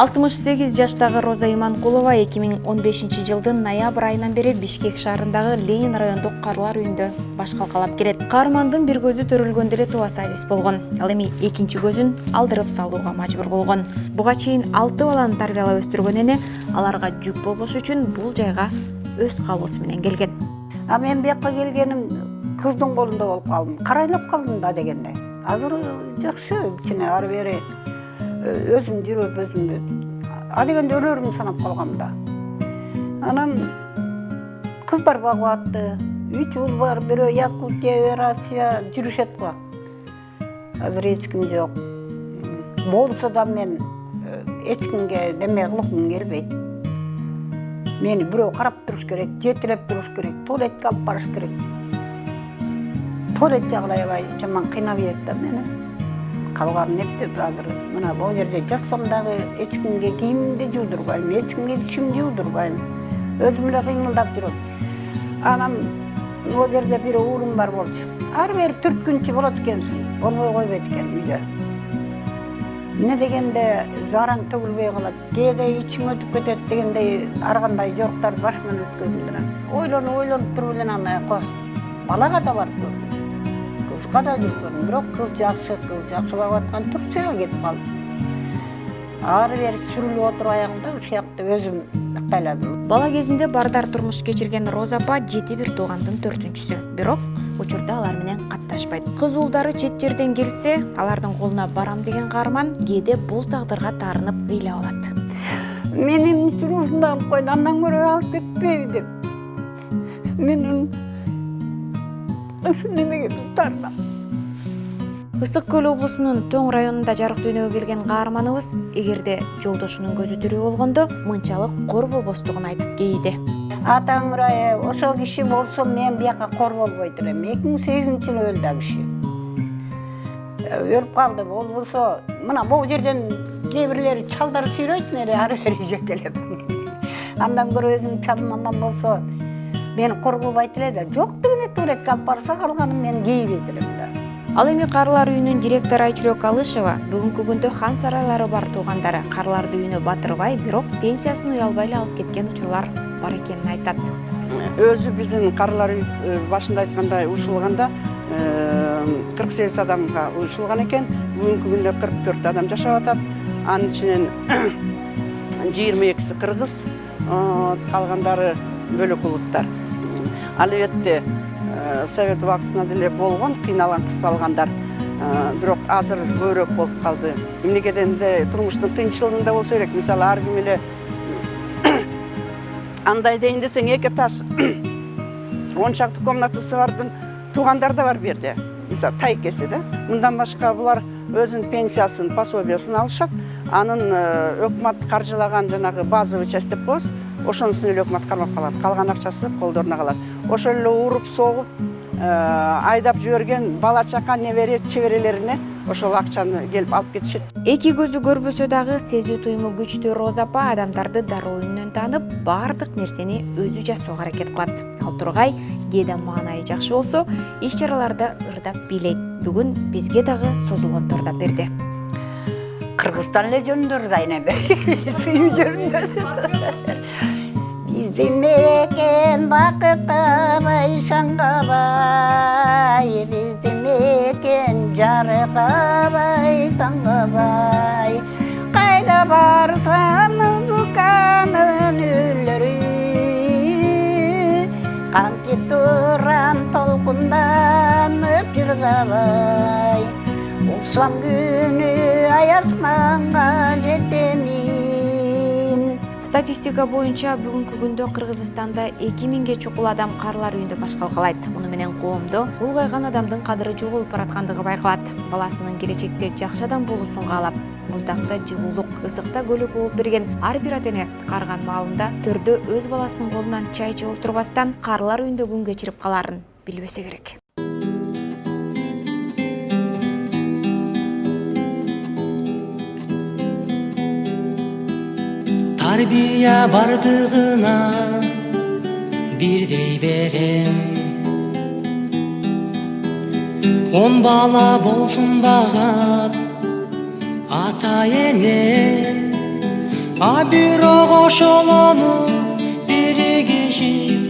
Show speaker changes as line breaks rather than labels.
68 жаштагы Роза Иманкулова 2015 жылдын ноябрь айынан бери Бишкек шаарындагы Ленин райондук карлар үйүндө баш калкалап келет. Каармандын бир көзү төрөлгөндө эле тубасы азиз болгон. Ал эми экинчи көзүн алдырып салууга мажбур болгон. Буга чейин 6 баланы тарбиялап өстүргөн эне аларга жүк болбош үчүн бул жайга өз калоосу менен келген.
Мен бияка келгеним кыздын колунда болуп калдым. Карайлап калдым да дегенде. Азыр жакшы, кичине ары бери өзüm жүрөп өзүмдү адегенде өлөрүм санап калгам да. Анан кыздар багып атты. 3 уул бар, бирөө Якутия, Россия жүрүшөт го. Азыр эч ким жок. Болсо да мен эч кимге неме кылгым келбейт. Мени бирөө карап туруш керек, жетелеп туруш керек, туалетке алып барыш керек. Туалет жагылай албай жаман кыйнап ийет да мени. Калган эптеп азыр мына бул жерде жатсам дагы эч кимге кийимимди жуудурбайм, эч кимге тишимди жуудурбайм. Өзүм эле кыймылдап жүрөм. Анан бул жерде бир уулум бар болчу. Ары бери 4 күнчү болот экенсиң, болбой койбойт экен үйдө. Эмне дегенде зараң төгүлбөй калат, кээде ичиң өтүп кетет дегендей ар кандай жоруктар башыман өткөзүлдүрөм. Ойлонуп туруп эле анан балага да барып көрдүм. Кызга да жүргөнүм, бирок кыз жакшы багып аткан Турцияга кетип калды. Ары бери сүрүлүп отуруп аягымда ушакта өзүм ыктайладым.
Бала кезинде бардар турмуш кечирген Роза апа 7 туугандын 4-сү. Бирок учурда алар менен катташпайт. Кыз уулдары чет жерден келсе, алардын колуна барам деген каарман кээде бул тагдырга таарынып ыйлап алат.
Менин ушундай кылып койду, андан көрө алып кетпейби деп. Мен ушундай деген тартам.
Ысык Көл облусунун Тоң районунда жарык дүйнөгө келген каарманыбыз эгерде жолдошунун көзү тирүү болгондо мынчалык кор болбостугун айтып кейиди.
Атаңырай, ошо киши болсо мен бияка кор болбойт элем. 2008-жылы өлдү ал киши. Өлүп калды, болбосо мына бул жерден кээ бирлери чалдар сүйлөйт мени ары бери жетелеп. Андан көрө өзүм чалым аман болсо мени кор кылбайт эле да. Жок дегенде туалетке алып барса калганын мен кейбейт элем да.
Ал эми Карлар үйүнүн директору Айчүрөк Алышева бүгүнкү күндө хан сарайлары бар туугандары карларды үйүнө батырбай, бирок пенсиясын уялбай эле алып кеткен учурлар бар экенин айтат.
Өзү биздин Карлар үй башында айткандай уюшулганда 48 адамга уюшулган экен. Бүгүнкү күндө 44 адам жашап атат. Анын ичинен 22си кыргыз, калгандары бөлөк улуттар. Албетте Совет убактысында деле болгон кыйналган кысталгандар, бирок азыр көбүрөөк болуп калды. Эмнегеденде турмуштун кыйынчылыгында болсо керек. Мисалы ар ким эле андай дейин десең эки этаж 10 чакты комнатасы бардын туугандар да бар бу жерде. Мисалы тайкеси да. Мындан башка булар өзүнүн пенсиясын, пособиясын алышат. Анын өкмөт каржылаган жанагы базовый часть деп коебуз. Ошонусун эле өкмөт кармап калат. Калган акчасы колдоруна калат. Ошол эле уруп согуп, айдап жиберген бала чака, небере, чеберелерине ошол акчаны келип алып кетишет.
Эки көзү көрбөсө дагы сезүү туюму күчтүү Роза апа адамдарды дароо үнүнөн таанып, баардык нерсени өзү жасоого аракет кылат. Ал тургай кээде маанайы жакшы болсо, иш-чараларды ырдап бийлейт. Бүгүн бизге дагы созулгонду ырдап берди.
Кыргызстан эле жөндөр да эне. Сүйүү жөндөр. Bizim eken bakıtabay şangabay, bizim eken jarıqabay tangabay. Kayda barsan zukanın ülleri, kanki turan tolkundan öpjürgabay. Uksam günü ayasmanga jetemin.
Статистика боюнча бүгүнкү күндө Кыргызстанда 2000ге чукул адам карлар үйүндө баш калкалайт. Муну менен коомдо улгайган адамдын кадыры жоголуп бараткандыгы байкалат. Баласынын келечекте жакшы адам болуусун каалап, муздакта жылуулук, ысыкта көлөк болуп берген ар бир ата эне карыган маалында төрдө өз баласынын колунан чай ичип отурбастан карлар үйүндө күн кечирип калаарын билбесе керек.
Tarbiya bardığına birдей берем. 10 bala bolsun bağat ata ene а бирок ошолону birigişip